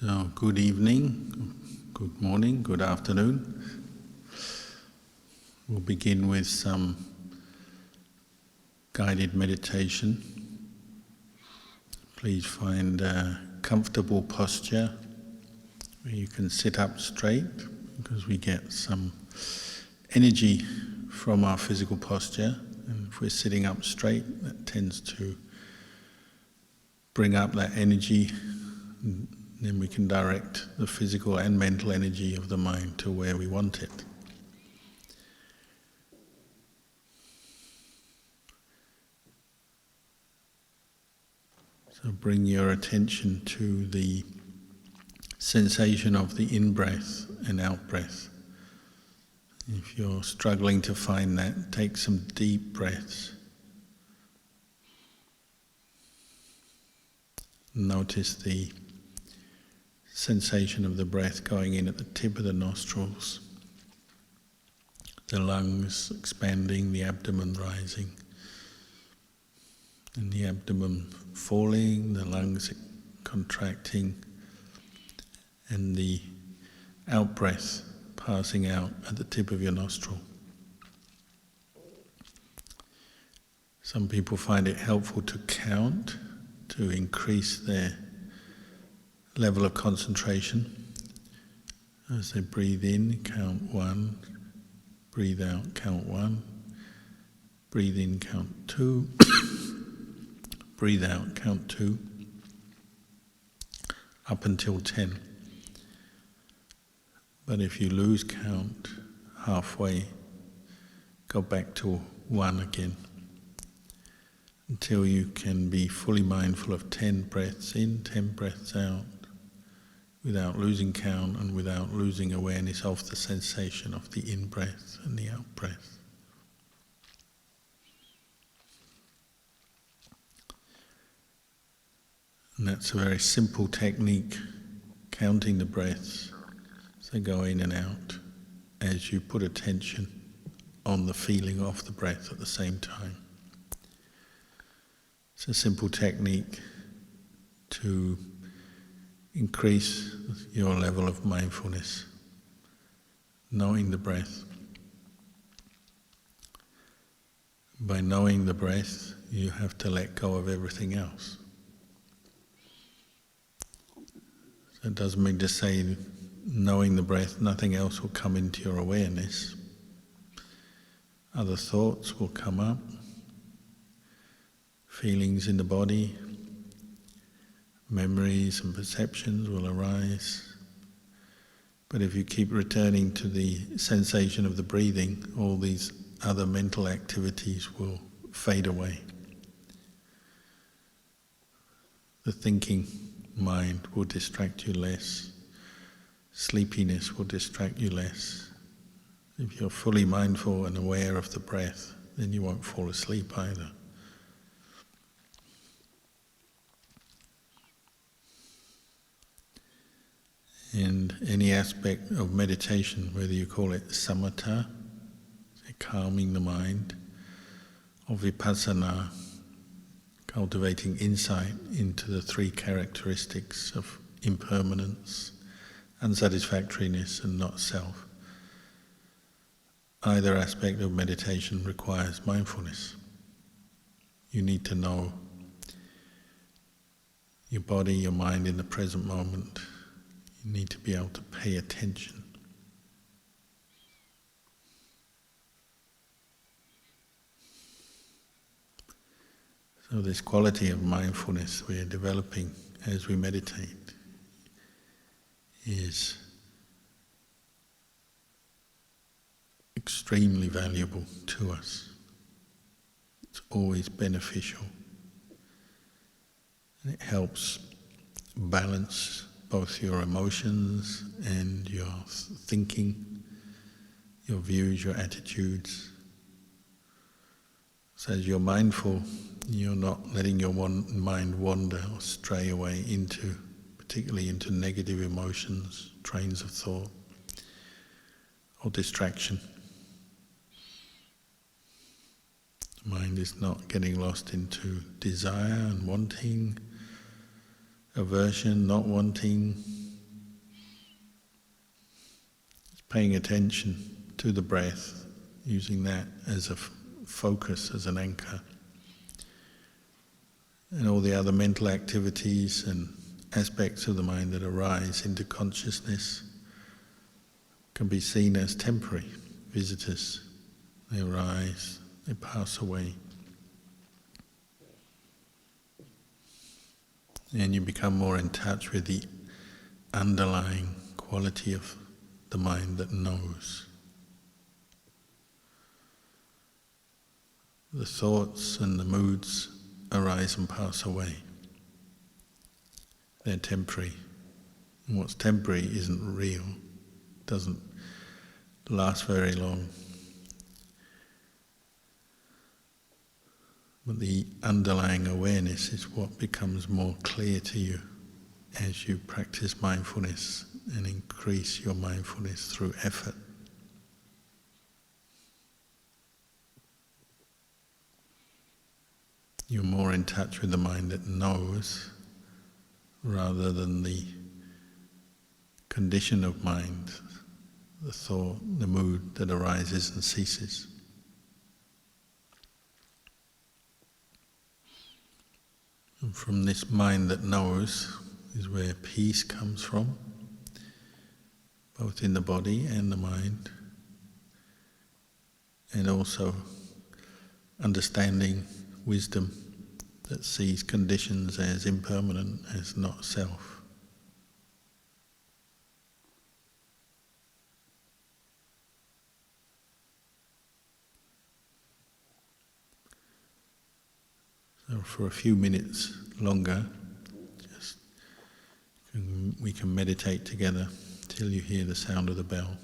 So, good evening, good morning, good afternoon. We'll begin with some guided meditation. Please find a comfortable posture where you can sit up straight, because we get some energy from our physical posture, and if we're sitting up straight, that tends to bring up that energy. Then we can direct the physical and mental energy of the mind to where we want it. So bring your attention to the sensation of the in-breath and out-breath. If you're struggling to find that, take some deep breaths. Notice the sensation of the breath going in at the tip of the nostrils, the lungs expanding, the abdomen rising, and the abdomen falling, the lungs contracting, and the out-breath passing out at the tip of your nostril. Some people find it helpful to count, to increase their level of concentration. As they breathe in, count 1, breathe out, count 1, breathe in, count 2, breathe out, count 2, up until 10. But if you lose count halfway, go back to 1 again, until you can be fully mindful of 10 breaths in, 10 breaths out, without losing count and without losing awareness of the sensation of the in-breath and the out-breath. And that's a very simple technique, counting the breaths as they go in and out, as you put attention on the feeling of the breath at the same time. It's a simple technique to increase your level of mindfulness, knowing the breath. By knowing the breath, you have to let go of everything else. So it doesn't mean to say, knowing the breath, nothing else will come into your awareness. Other thoughts will come up, feelings in the body, memories and perceptions will arise. But if you keep returning to the sensation of the breathing, all these other mental activities will fade away. The thinking mind will distract you less. Sleepiness will distract you less. If you're fully mindful and aware of the breath, then you won't fall asleep either. And any aspect of meditation, whether you call it samatha, calming the mind, or vipassana, cultivating insight into the three characteristics of impermanence, unsatisfactoriness and not self, either aspect of meditation requires mindfulness. You need to know your body, your mind in the present moment. You need to be able to pay attention. So this quality of mindfulness we are developing as we meditate is extremely valuable to us. It's always beneficial. And it helps balance both your emotions and your thinking, your views, your attitudes. So as you're mindful, you're not letting your mind wander or stray away particularly into negative emotions, trains of thought, or distraction. The mind is not getting lost into desire and wanting, aversion, not wanting, paying attention to the breath, using that as a focus, as an anchor. And all the other mental activities and aspects of the mind that arise into consciousness can be seen as temporary visitors. They arise, they pass away. And you become more in touch with the underlying quality of the mind that knows. The thoughts and the moods arise and pass away. They're temporary. And what's temporary isn't real, doesn't last very long. But the underlying awareness is what becomes more clear to you as you practice mindfulness and increase your mindfulness through effort. You're more in touch with the mind that knows rather than the condition of mind, the thought, the mood that arises and ceases. And from this mind that knows is where peace comes from, both in the body and the mind, and also understanding, wisdom that sees conditions as impermanent, as not self. So for a few minutes longer, we can meditate together till you hear the sound of the bell.